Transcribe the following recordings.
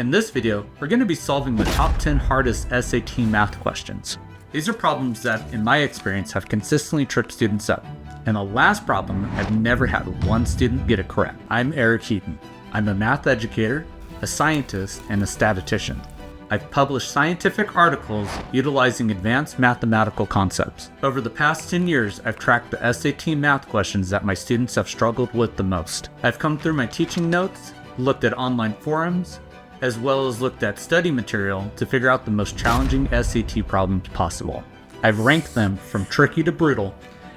In this video, we're going to be solving the top 10 hardest SAT math questions. These are problems that, in my experience, have consistently tripped students up. And the last problem, I've never had one student get it correct. I'm Eric Heaton. I'm a math educator, a scientist, and a statistician. I've published scientific articles utilizing advanced mathematical concepts. Over the past 10 years, I've tracked the SAT math questions that my students have struggled with the most. I've come through my teaching notes, looked at online forums, as well as looked at study material to figure out the most challenging SAT problems possible. I've ranked them from tricky to brutal,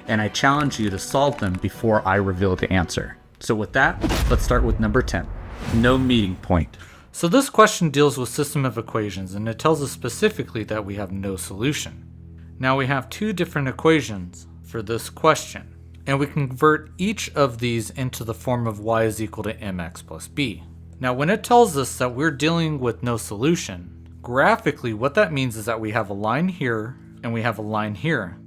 and I challenge you to solve them before I reveal the answer. So with that, let's start with number 10, no meeting point. So this question deals with system of equations, and it tells us specifically that we have no solution. Now we have two different equations for this question, and we can convert each of these into the form of y is equal to mx plus b. Now when it tells us that we're dealing with no solution, graphically what that means is that we have a line here and we have a line here,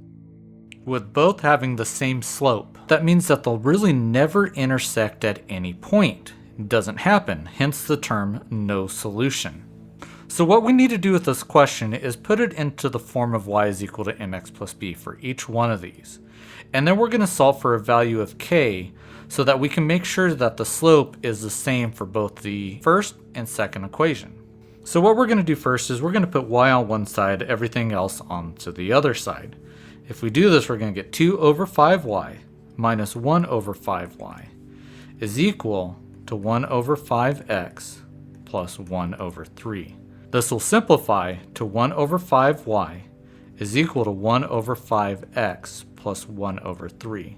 with both having the same slope. That means that they'll really never intersect at any point. It doesn't happen, hence the term no solution. So what we need to do with this question is put it into the form of y is equal to mx plus b for each one of these. And then we're going to solve for a value of k so that we can make sure that the slope is the same for both the first and second equation. So what we're going to do first is we're going to put y on one side, everything else onto the other side. If we do this, we're going to get 2 over 5y minus 1 over 5y is equal to 1 over 5x plus 1 over 3. This will simplify to 1 over 5y is equal to 1 over 5x plus 1 over 3.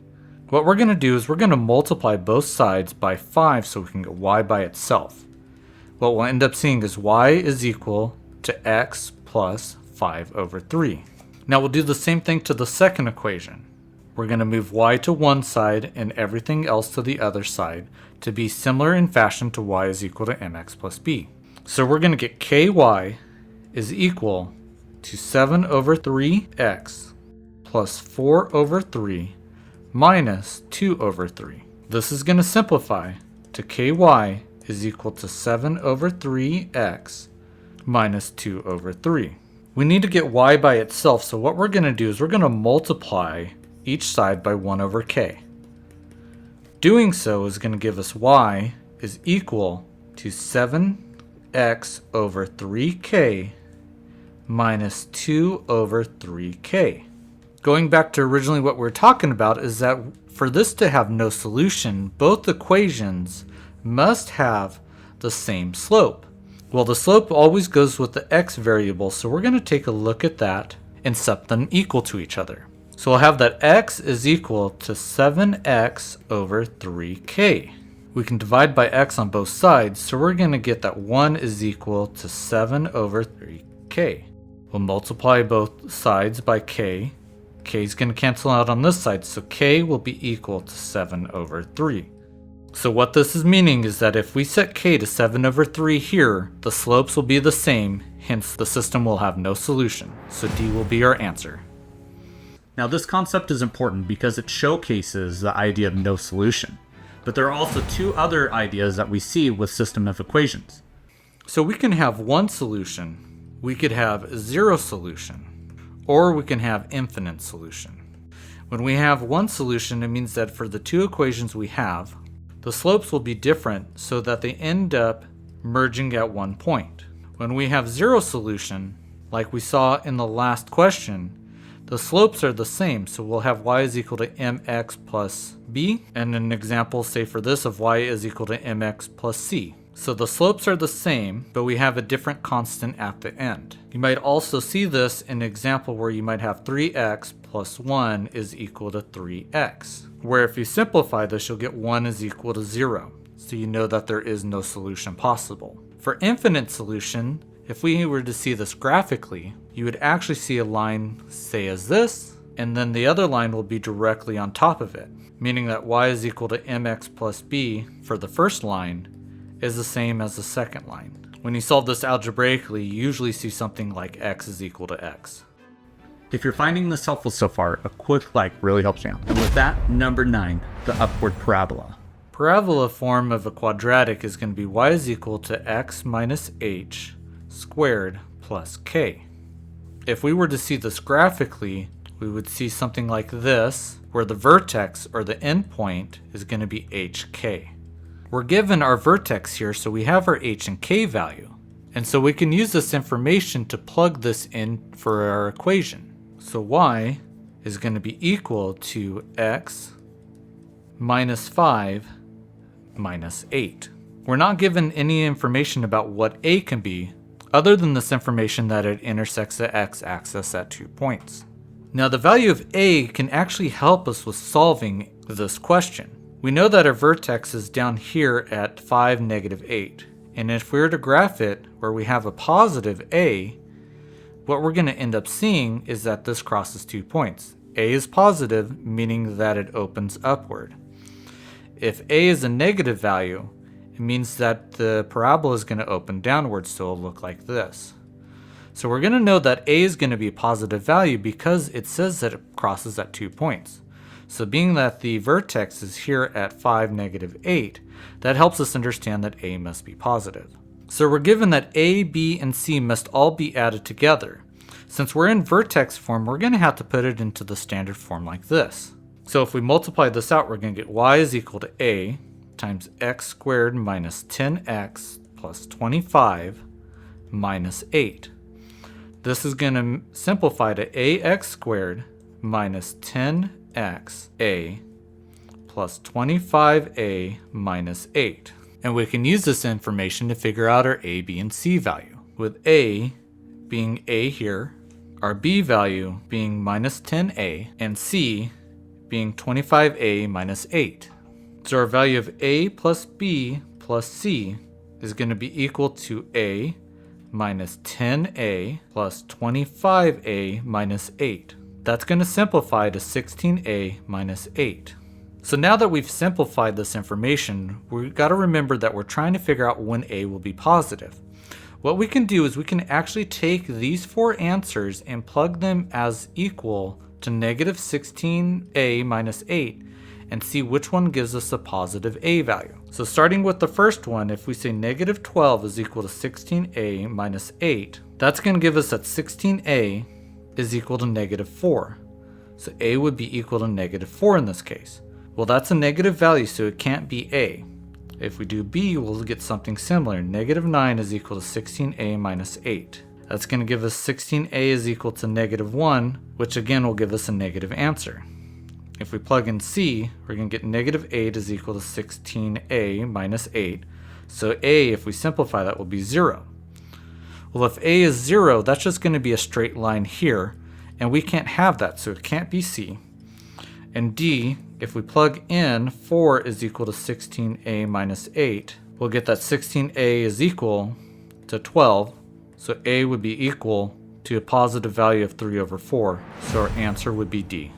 What we're going to do is we're going to multiply both sides by 5 so we can get y by itself. What we'll end up seeing is y is equal to x plus 5 over 3. Now we'll do the same thing to the second equation. We're going to move y to one side and everything else to the other side to be similar in fashion to y is equal to mx plus b. So we're going to get ky is equal to 7 over 3x plus 4 over 3 minus 2 over 3. This is going to simplify to ky is equal to 7 over 3x minus 2 over 3. We need to get y by itself, so what we're going to do is we're going to multiply each side by 1 over k. Doing so is going to give us y is equal to 7x over 3k minus 2 over 3k. Going back to originally what we're talking about is that for this to have no solution, both equations must have the same slope. Well, the slope always goes with the x variable, so we're going to take a look at that and set them equal to each other. So we'll have that x is equal to 7x over 3k. We can divide by x on both sides, so we're going to get that 1 is equal to 7 over 3k. We'll multiply both sides by k. K is going to cancel out on this side, so k will be equal to 7 over 3. So what this is meaning is that if we set k to 7 over 3 here, the slopes will be the same, hence the system will have no solution. So D will be our answer. Now this concept is important because it showcases the idea of no solution. But there are also two other ideas that we see with system of equations. So we can have one solution, we could have zero solution, or we can have infinite solution. When we have one solution, it means that for the two equations we have, the slopes will be different so that they end up merging at one point. When we have zero solution, like we saw in the last question, the slopes are the same, so we'll have y is equal to mx plus b, and an example, say for this, of y is equal to mx plus c. So the slopes are the same, but we have a different constant at the end. You might also see this in an example where you might have 3x plus 1 is equal to 3x, where if you simplify this, you'll get 1 is equal to 0. So you know that there is no solution possible. For infinite solution, if we were to see this graphically, you would actually see a line, say as this, and then the other line will be directly on top of it, meaning that y is equal to mx plus b for the first line is the same as the second line. When you solve this algebraically, you usually see something like x is equal to x. If you're finding this helpful so far, a quick like really helps me out. And with that, number 9, the upward parabola. parabola form of a quadratic is going to be y is equal to x minus h squared plus k. If we were to see this graphically, we would see something like this, where the vertex or the endpoint is going to be hk. We're given our vertex here, so we have our h and k value. And so we can use this information to plug this in for our equation. So y is going to be equal to x minus 5 minus 8. We're not given any information about what a can be, other than this information that it intersects the x-axis at 2 points. Now the value of a can actually help us with solving this question. We know that our vertex is down here at 5, negative 8. And if we were to graph it where we have a positive a, what we're going to end up seeing is that this crosses 2 points. A is positive, meaning that it opens upward. If a is a negative value, it means that the parabola is going to open downward, so it'll look like this. So we're going to know that a is going to be a positive value because it says that it crosses at 2 points. So being that the vertex is here at 5, negative 8, that helps us understand that a must be positive. So we're given that a, b, and c must all be added together. Since we're in vertex form, we're going to have to put it into the standard form like this. So if we multiply this out, we're going to get y is equal to a times x squared minus 10x plus 25 minus 8. This is going to simplify to ax squared minus 10xa plus 25a minus 8. And we can use this information to figure out our a, b, and c value, with a being a here, our b value being minus 10a, and c being 25a minus 8. So our value of a plus b plus c is going to be equal to a minus 10a plus 25a minus 8. That's going to simplify to 16a minus 8. So now that we've simplified this information, we've got to remember that we're trying to figure out when a will be positive. What we can do is we can actually take these 4 answers and plug them as equal to negative 16a minus 8 and see which one gives us a positive a value. So starting with the first one, if we say negative 12 is equal to 16a minus 8, that's going to give us that 16a is equal to negative 4. So a would be equal to negative 4 in this case. Well, that's a negative value, so it can't be a. If we do b, we'll get something similar. Negative 9 is equal to 16a minus 8. That's going to give us 16a is equal to negative 1, which again will give us a negative answer. If we plug in c, we're going to get negative 8 is equal to 16a minus 8. So a, if we simplify that, will be 0. Well, if a is 0, that's just going to be a straight line here, and we can't have that, so it can't be c. And d, if we plug in 4 is equal to 16a minus 8, we'll get that 16a is equal to 12, so a would be equal to a positive value of 3 over 4, so our answer would be D.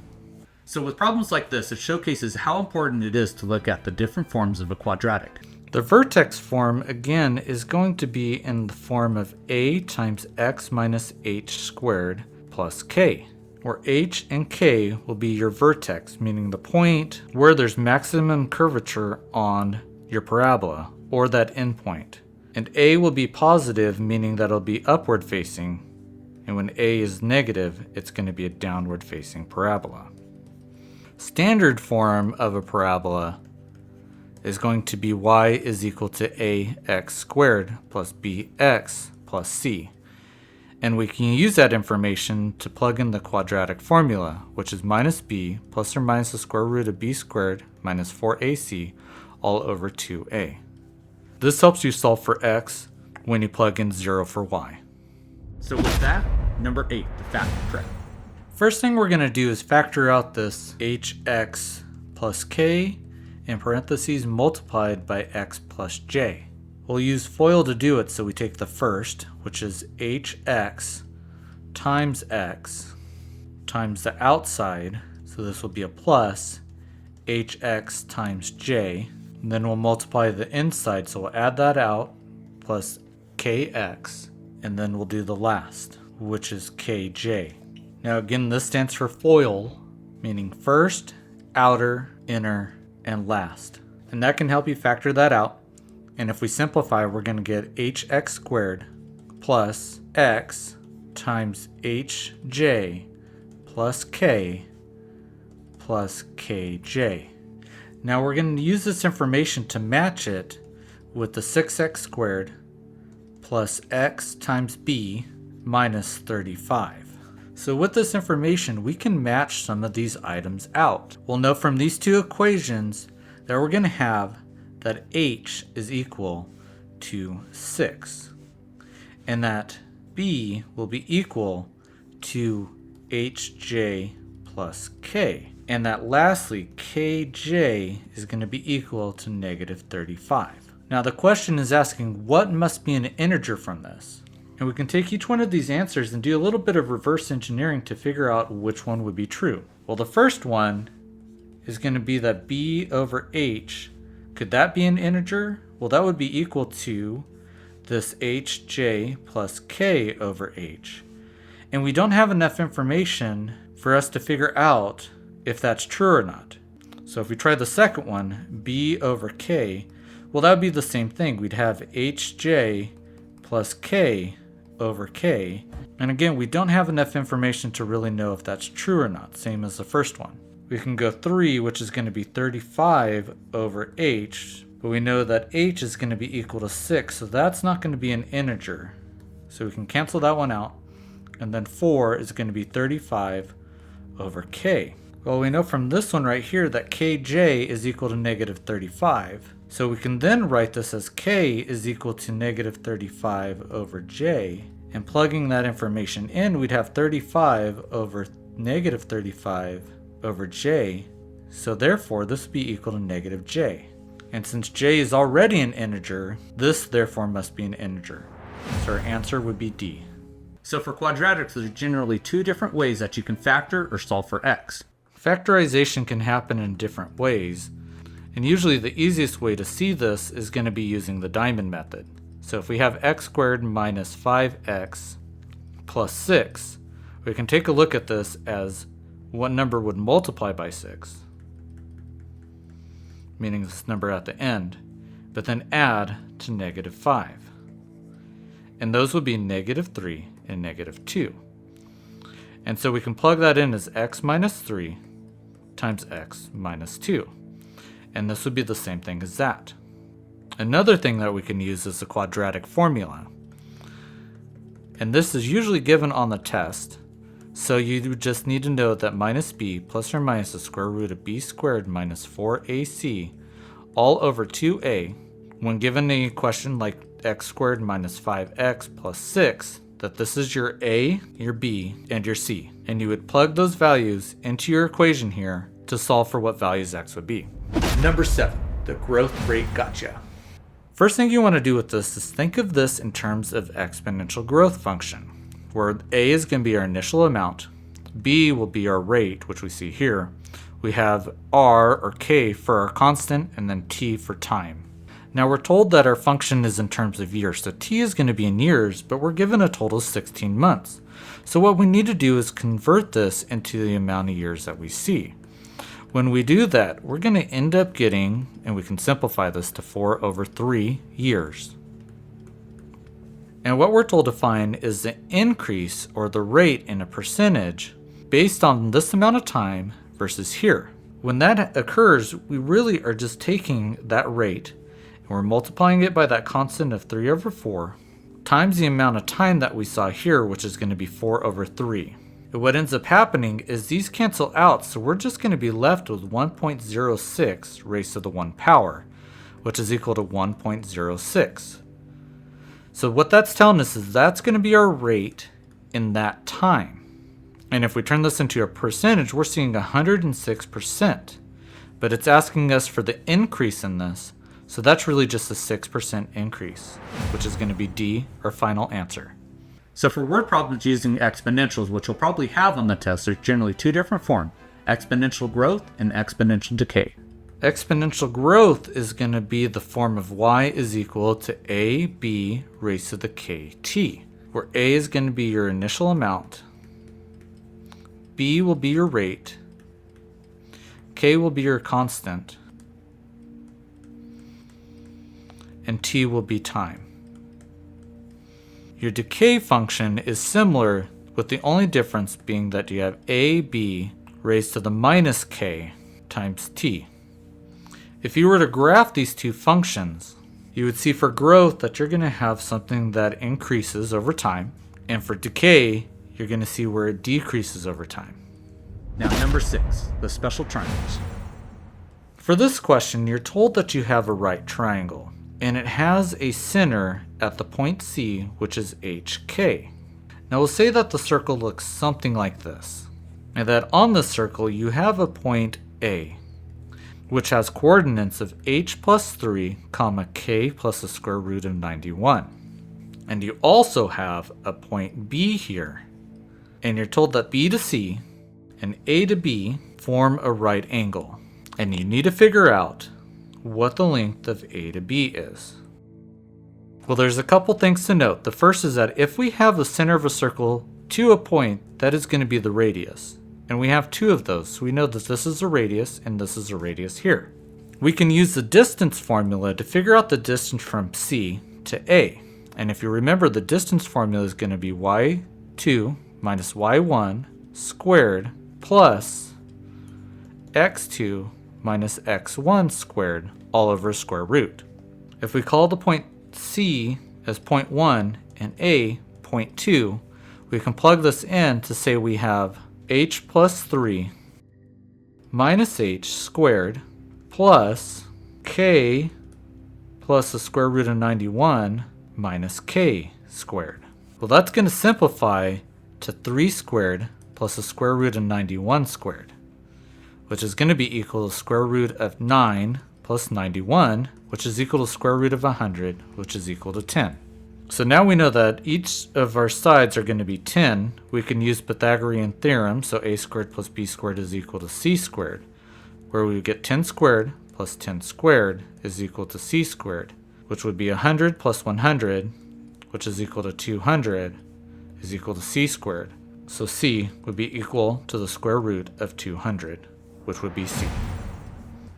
So with problems like this, it showcases how important it is to look at the different forms of a quadratic. The vertex form, again, is going to be in the form of a times x minus h squared plus k, where h and k will be your vertex, meaning the point where there's maximum curvature on your parabola, or that endpoint. And a will be positive, meaning that it'll be upward facing, and when a is negative, it's going to be a downward facing parabola. Standard form of a parabola is going to be y is equal to ax squared plus bx plus c. And we can use that information to plug in the quadratic formula, which is minus b plus or minus the square root of b squared minus 4ac all over 2a. This helps you solve for x when you plug in 0 for y. So with that, number 8, the factor trick. First thing we're going to do is factor out this hx plus k in parentheses multiplied by x plus j. We'll use FOIL to do it, so we take the first, which is hx times x times the outside, so this will be a plus, hx times j. And then we'll multiply the inside, so we'll add that out, plus kx, and then we'll do the last, which is kj. Now again, this stands for FOIL, meaning first, outer, inner, and last. And that can help you factor that out. And if we simplify, we're going to get hx squared plus x times hj plus k plus kj. Now we're going to use this information to match it with the 6x squared plus x times b minus 35. So with this information, we can match some of these items out. We'll know from these two equations that we're going to have that h is equal to 6, and that b will be equal to hj plus k, and that lastly kj is going to be equal to negative 35. Now the question is asking what must be an integer from this, and we can take each one of these answers and do a little bit of reverse engineering to figure out which one would be true. Well, the first one is going to be that b over h. Could that be an integer? Well, that would be equal to this hj plus k over h. And we don't have enough information for us to figure out if that's true or not. So if we try the second one, b over k, well, that would be the same thing. We'd have hj plus k over k. And again, we don't have enough information to really know if that's true or not, same as the first one. We can go 3, which is going to be 35 over h, but we know that h is going to be equal to 6, so that's not going to be an integer. So we can cancel that one out. And then 4 is going to be 35 over k. Well, we know from this one right here that kj is equal to negative 35. So we can then write this as k is equal to negative 35 over j. And plugging that information in, we'd have 35 over negative 35 over j, so therefore this would be equal to negative j. And since j is already an integer, this therefore must be an integer. So our answer would be D. So for quadratics, there's generally two different ways that you can factor or solve for x. Factorization can happen in different ways, and usually the easiest way to see this is going to be using the diamond method. So if we have x squared minus 5x plus 6, we can take a look at this as what number would multiply by 6, meaning this number at the end, but then add to negative 5. And those would be negative 3 and negative 2. And so we can plug that in as x minus 3 times x minus 2. And this would be the same thing as that. Another thing that we can use is the quadratic formula. And this is usually given on the test. So you just need to know that minus b plus or minus the square root of b squared minus 4ac all over 2a, when given a question like x squared minus 5x plus 6, that this is your a, your b, and your c. And you would plug those values into your equation here to solve for what values x would be. Number 7, the growth rate gotcha. First thing you want to do with this is think of this in terms of exponential growth function, where a is going to be our initial amount, b will be our rate, which we see here. We have r or k for our constant, and then t for time. Now we're told that our function is in terms of years, so t is going to be in years, but we're given a total of 16 months. So what we need to do is convert this into the amount of years that we see. When we do that, we're going to end up getting, and we can simplify this to 4 over 3 years. And what we're told to find is the increase or the rate in a percentage based on this amount of time versus here. When that occurs, we really are just taking that rate and we're multiplying it by that constant of 3 over 4 times the amount of time that we saw here, which is going to be 4 over 3. And what ends up happening is these cancel out, so we're just going to be left with 1.06 raised to the 1 power, which is equal to 1.06. So what that's telling us is that's going to be our rate in that time. And if we turn this into a percentage, we're seeing 106%. But it's asking us for the increase in this, so that's really just a 6% increase, which is going to be D, our final answer. So for word problems using exponentials, which you'll probably have on the test, there's generally two different forms, exponential growth and exponential decay. Exponential growth is going to be the form of y is equal to ab raised to the kt, where a is going to be your initial amount, b will be your rate, k will be your constant, and t will be time. Your decay function is similar, with the only difference being that you have ab raised to the minus k times t. If you were to graph these two functions, you would see for growth that you're going to have something that increases over time, and for decay, you're going to see where it decreases over time. Now, number 6, the special triangles. For this question, you're told that you have a right triangle, and it has a center at the point C, which is HK. Now we'll say that the circle looks something like this, and that on the circle you have a point A, which has coordinates of h plus 3, comma k plus the square root of 91. And you also have a point B here, and you're told that B to C and A to B form a right angle, and you need to figure out what the length of A to B is. Well, there's a couple things to note. The first is that if we have the center of a circle to a point, that is going to be the radius. And we have two of those, so we know that this is a radius and this is a radius here. We can use the distance formula to figure out the distance from C to A. And if you remember, the distance formula is going to be y2 minus y1 squared plus x2 minus x1 squared all over square root. If we call the point C as point 1 and A point 2, we can plug this in to say we have h plus 3 minus h squared plus k plus the square root of 91 minus k squared. Well, that's going to simplify to 3 squared plus the square root of 91 squared, which is going to be equal to the square root of 9 plus 91, which is equal to the square root of 100, which is equal to 10. So now we know that each of our sides are going to be 10. We can use Pythagorean theorem, so a squared plus b squared is equal to c squared, where we get 10 squared plus 10 squared is equal to c squared, which would be 100 plus 100, which is equal to 200, is equal to c squared. So c would be equal to the square root of 200, which would be c.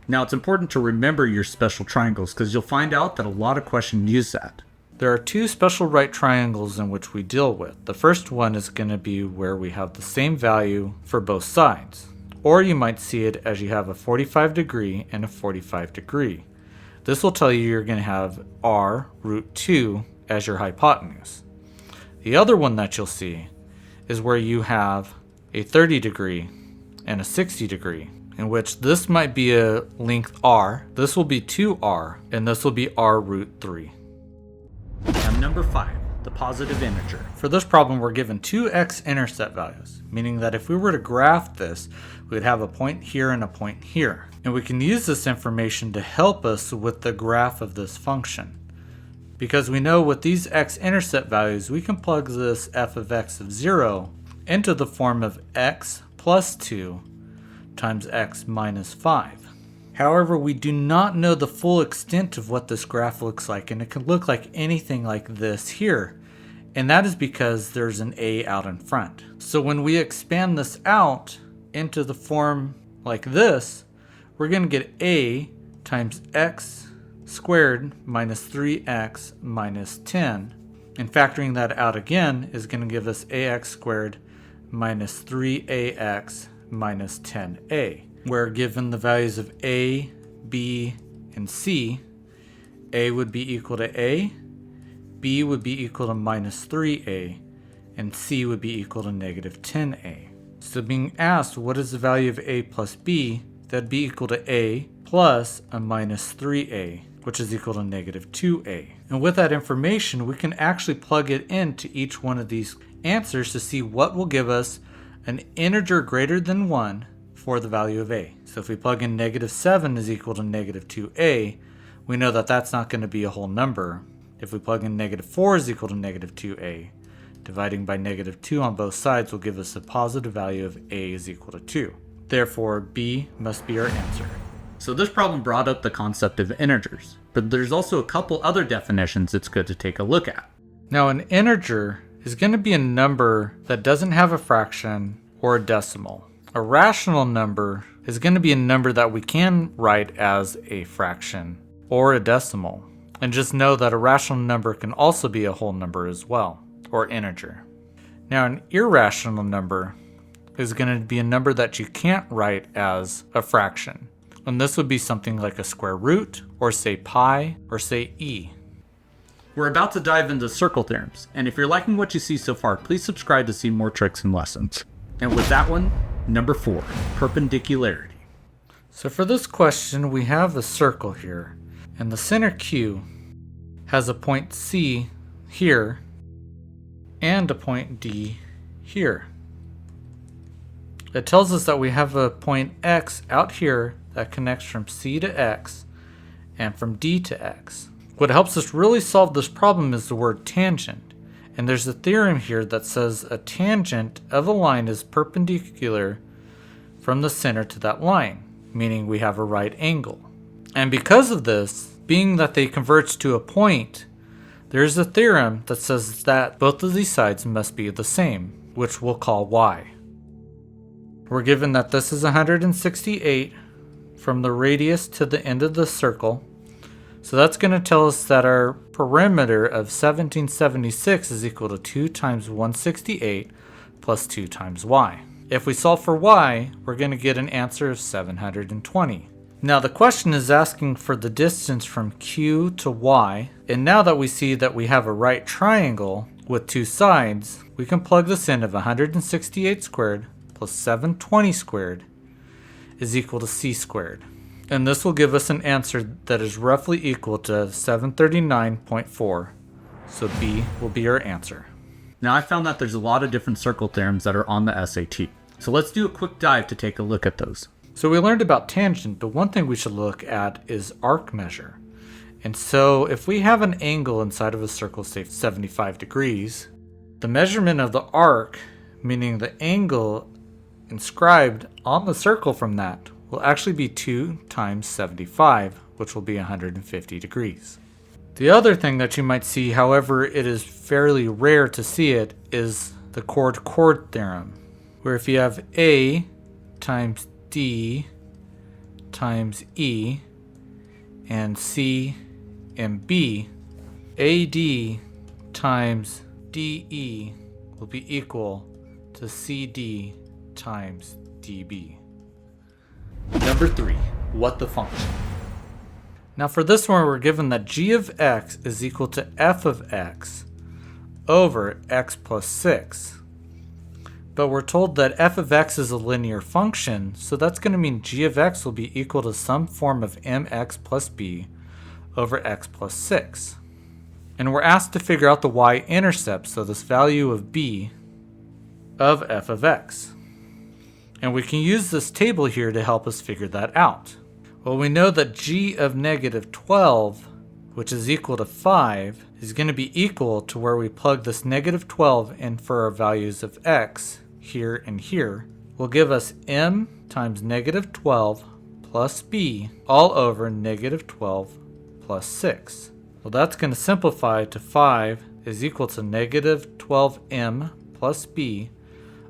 Now, it's important to remember your special triangles because you'll find out that a lot of questions use that. There are two special right triangles in which we deal with. The first one is going to be where we have the same value for both sides. Or you might see it as you have a 45 degree and a 45 degree. This will tell you you're going to have r root 2 as your hypotenuse. The other one that you'll see is where you have a 30 degree and a 60 degree, in which this might be a length r, this will be 2r, and this will be r root 3. And number 5, the positive integer. For this problem, we're given two x-intercept values, meaning that if we were to graph this, we would have a point here and a point here. And we can use this information to help us with the graph of this function. Because we know with these x-intercept values, we can plug this f of x of 0 into the form of x plus 2 times x minus 5. However, we do not know the full extent of what this graph looks like, and it can look like anything like this here. And that is because there's an a out in front. So when we expand this out into the form like this, we're going to get a times x squared minus 3x minus 10. And factoring that out again is going to give us ax squared minus 3ax minus 10a. Where given the values of a, b, and c, a would be equal to a, b would be equal to minus 3a, and c would be equal to negative 10a. So being asked what is the value of a plus b, that'd be equal to a plus a minus 3a, which is equal to negative 2a. And with that information, we can actually plug it into each one of these answers to see what will give us an integer greater than 1 for the value of a. So if we plug in negative 7 is equal to negative 2a, we know that that's not going to be a whole number. If we plug in negative 4 is equal to negative 2a, dividing by negative 2 on both sides will give us a positive value of a is equal to 2. Therefore, b must be our answer. So this problem brought up the concept of integers, but there's also a couple other definitions it's good to take a look at. Now, an integer is going to be a number that doesn't have a fraction or a decimal. A rational number is going to be a number that we can write as a fraction or a decimal. And just know that a rational number can also be a whole number as well, or integer. Now an irrational number is going to be a number that you can't write as a fraction. And this would be something like a square root, or say pi, or say e. We're about to dive into circle theorems, and if you're liking what you see so far, please subscribe to see more tricks and lessons. And with that one, number 4, perpendicularity. So for this question, we have a circle here, and the center Q has a point C here, and a point D here. It tells us that we have a point X out here that connects from C to X, and from D to X. What helps us really solve this problem is the word tangent. And there's a theorem here that says a tangent of a line is perpendicular from the center to that line, meaning we have a right angle. And because of this, being that they converge to a point, there's a theorem that says that both of these sides must be the same, which we'll call y. We're given that this is 168 from the radius to the end of the circle. So that's going to tell us that our perimeter of 1776 is equal to 2 times 168 plus 2 times y. If we solve for y, we're going to get an answer of 720. Now the question is asking for the distance from Q to y, and now that we see that we have a right triangle with two sides, we can plug this in of 168 squared plus 720 squared is equal to c squared. And this will give us an answer that is roughly equal to 739.4. So B will be our answer. Now I found that there's a lot of different circle theorems that are on the SAT. So let's do a quick dive to take a look at those. So we learned about tangent, but one thing we should look at is arc measure. And so if we have an angle inside of a circle, say 75 degrees, the measurement of the arc, meaning the angle inscribed on the circle from that, will actually be 2 times 75, which will be 150 degrees. The other thing that you might see, however it is fairly rare to see it, is the chord theorem, where if you have A times D times E and C and B, AD times DE will be equal to CD times DB. Number 3, what the function? Now for this one, we're given that g of x is equal to f of x over x plus 6. But we're told that f of x is a linear function, so that's going to mean g of x will be equal to some form of mx plus b over x plus 6. And we're asked to figure out the y-intercept, so this value of b of f of x. And we can use this table here to help us figure that out. Well, we know that g of negative 12, which is equal to 5, is going to be equal to where we plug this negative 12 in for our values of x here and here, will give us m times negative 12 plus b all over negative 12 plus 6. Well, that's going to simplify to 5 is equal to negative 12m plus b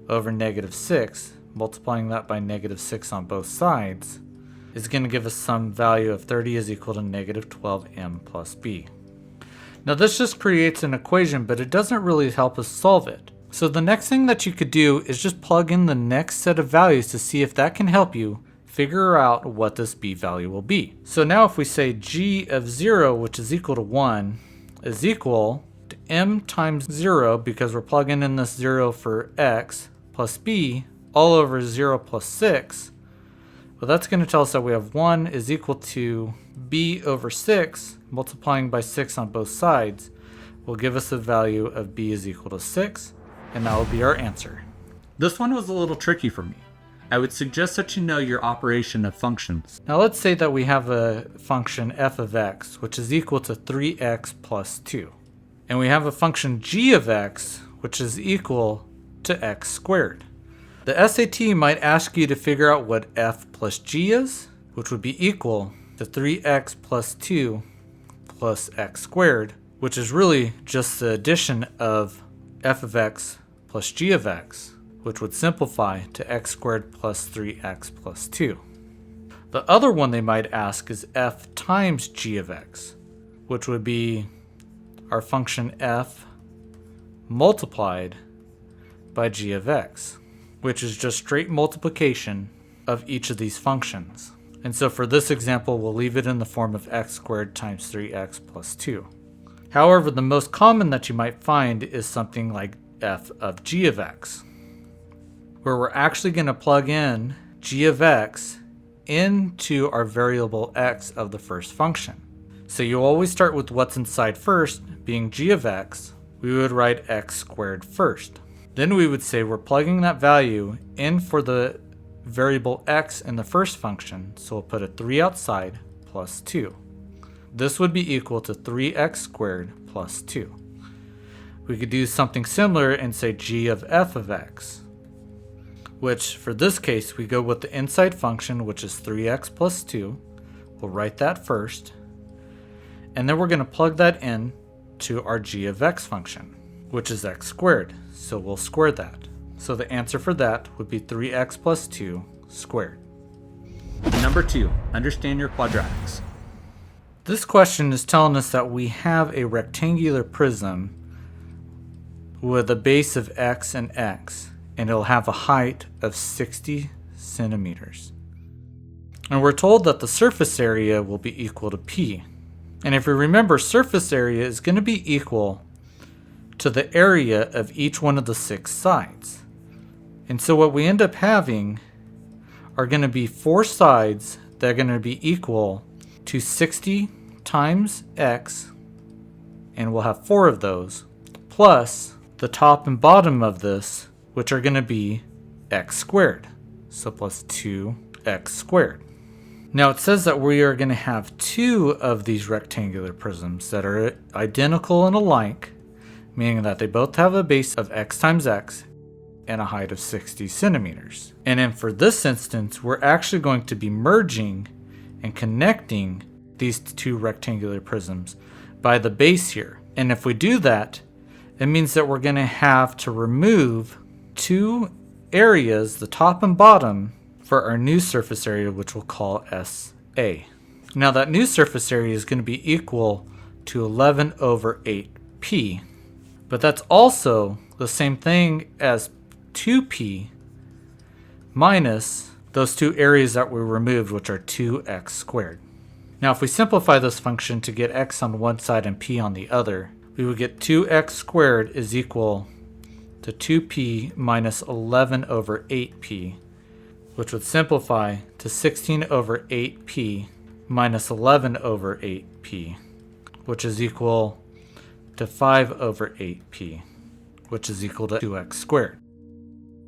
over negative 6, multiplying that by negative 6 on both sides, is going to give us some value of 30 is equal to negative 12m plus b. Now this just creates an equation, but it doesn't really help us solve it. So the next thing that you could do is just plug in the next set of values to see if that can help you figure out what this b value will be. So now if we say g of 0, which is equal to 1, is equal to m times 0, because we're plugging in this 0 for x, plus b all over 0 plus 6, well, that's going to tell us that we have 1 is equal to b over 6, multiplying by 6 on both sides, will give us a value of b is equal to 6, and that will be our answer. This one was a little tricky for me. I would suggest that you know your operation of functions. Now let's say that we have a function f of x, which is equal to 3x plus 2. And we have a function g of x, which is equal to x squared. The SAT might ask you to figure out what f plus g is, which would be equal to 3x plus 2 plus x squared, which is really just the addition of f of x plus g of x, which would simplify to x squared plus 3x plus 2. The other one they might ask is f times g of x. which would be our function f multiplied by g of x, which is just straight multiplication of each of these functions. And so for this example, we'll leave it in the form of x squared times 3x plus 2. However, the most common that you might find is something like f of g of x, where we're actually going to plug in g of x into our variable x of the first function. So you always start with what's inside first, being g of x. We would write x squared first. Then we would say we're plugging that value in for the variable x in the first function, so we'll put a 3 outside plus 2. This would be equal to 3x squared plus 2. We could do something similar and say g of f of x, which for this case we go with the inside function, which is 3x plus 2. We'll write that first, and then we're going to plug that in to our g of x function, which is x squared, so we'll square that. So the answer for that would be 3x plus 2 squared. Number 2, understand your quadratics. This question is telling us that we have a rectangular prism with a base of x and x, and it'll have a height of 60 centimeters. And we're told that the surface area will be equal to p. And if we remember, surface area is going to be equal to the area of each one of the 6 sides. And so what we end up having are going to be 4 sides that are going to be equal to 60 times x, and we'll have 4 of those, plus the top and bottom of this, which are going to be x squared, so plus 2x squared. Now it says that we are going to have 2 of these rectangular prisms that are identical and alike, meaning that they both have a base of x times x and a height of 60 centimeters. And then for this instance, we're actually going to be merging and connecting these 2 rectangular prisms by the base here. And if we do that, it means that we're going to have to remove 2 areas, the top and bottom, for our new surface area, which we'll call SA. Now that new surface area is going to be equal to 11 over 8p, but that's also the same thing as 2p minus those 2 areas that we removed, which are 2x squared. Now if we simplify this function to get x on one side and p on the other, we would get 2x squared is equal to 2p minus 11 over 8p, which would simplify to 16 over 8p minus 11 over 8p, which is equal to 5 over 8p, which is equal to 2x squared.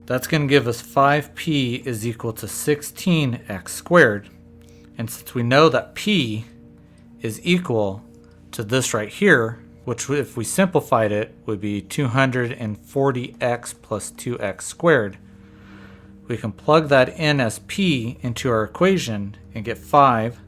That's going to give us 5p is equal to 16x squared. And since we know that p is equal to this right here, which if we simplified it would be 240x plus 2x squared, we can plug that in as p into our equation and get 5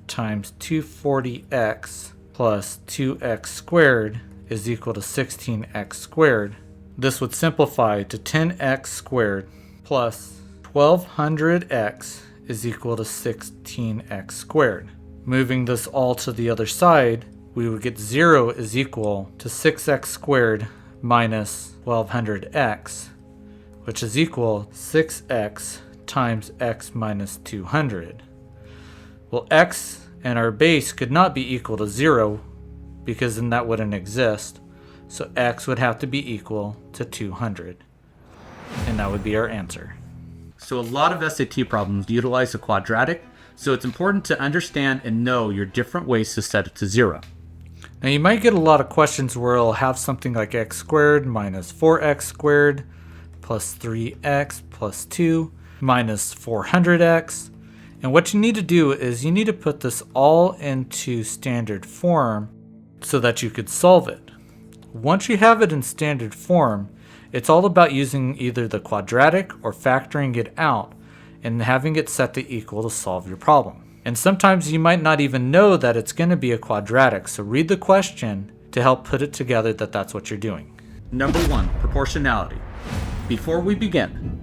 times 240x plus 2x squared is equal to 16x squared. This would simplify to 10x squared plus 1200x is equal to 16x squared. Moving this all to the other side, we would get 0 is equal to 6x squared minus 1200x, which is equal 6x times x minus 200. Well, x and our base could not be equal to 0 because then that wouldn't exist. So x would have to be equal to 200. And that would be our answer. So a lot of SAT problems utilize a quadratic, so it's important to understand and know your different ways to set it to 0. Now you might get a lot of questions where it'll have something like x squared minus 4x squared plus 3x plus 2 minus 400x. And what you need to do is you need to put this all into standard form so that you could solve it. Once you have it in standard form, it's all about using either the quadratic or factoring it out and having it set to equal to solve your problem. And sometimes you might not even know that it's going to be a quadratic, so read the question to help put it together that that's what you're doing. Number 1, proportionality. Before we begin,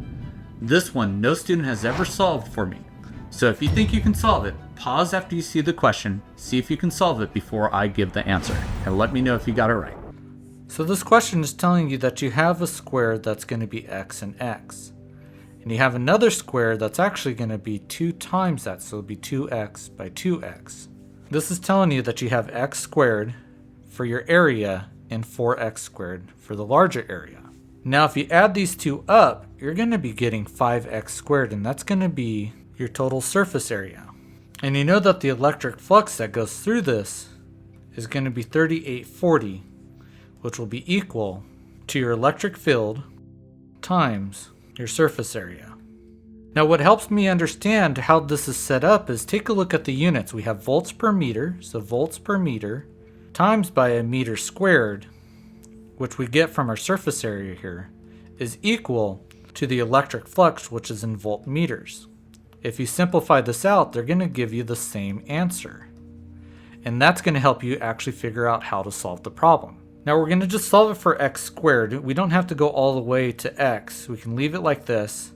this one no student has ever solved for me. So if you think you can solve it, Pause after you see the question, see if you can solve it before I give the answer, and let me know if you got it right. So this question is telling you that you have a square that's going to be x and x. And you have another square that's actually going to be 2 times that, so it'll be 2x by 2x. This is telling you that you have x squared for your area and 4x squared for the larger area. Now if you add these two up, you're going to be getting 5x squared, and that's going to be your total surface area. And you know that the electric flux that goes through this is going to be 3840, which will be equal to your electric field times your surface area. Now what helps me understand how this is set up is take a look at the units. We have volts per meter, so volts per meter, times by a meter squared, which we get from our surface area here, is equal to the electric flux, which is in voltmeters. If you simplify this out, they're going to give you the same answer. And that's going to help you actually figure out how to solve the problem. Now we're going to just solve it for x squared. We don't have to go all the way to x. We can leave it like this.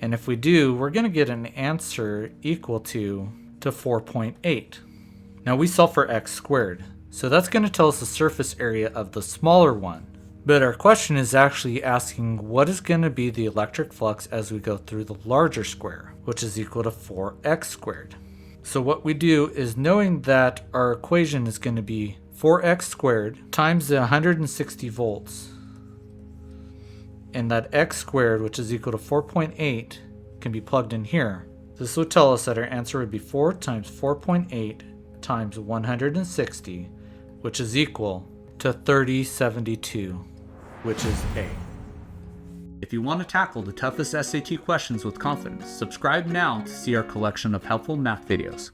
And if we do, we're going to get an answer equal to 4.8. Now we solve for x squared. So that's going to tell us the surface area of the smaller one. But our question is actually asking what is going to be the electric flux as we go through the larger square, which is equal to 4x squared. So what we do is, knowing that our equation is going to be 4x squared times the 160 volts, and that x squared, which is equal to 4.8, can be plugged in here. This would tell us that our answer would be 4 times 4.8 times 160, which is equal to 3072, which is A. If you want to tackle the toughest SAT questions with confidence, subscribe now to see our collection of helpful math videos.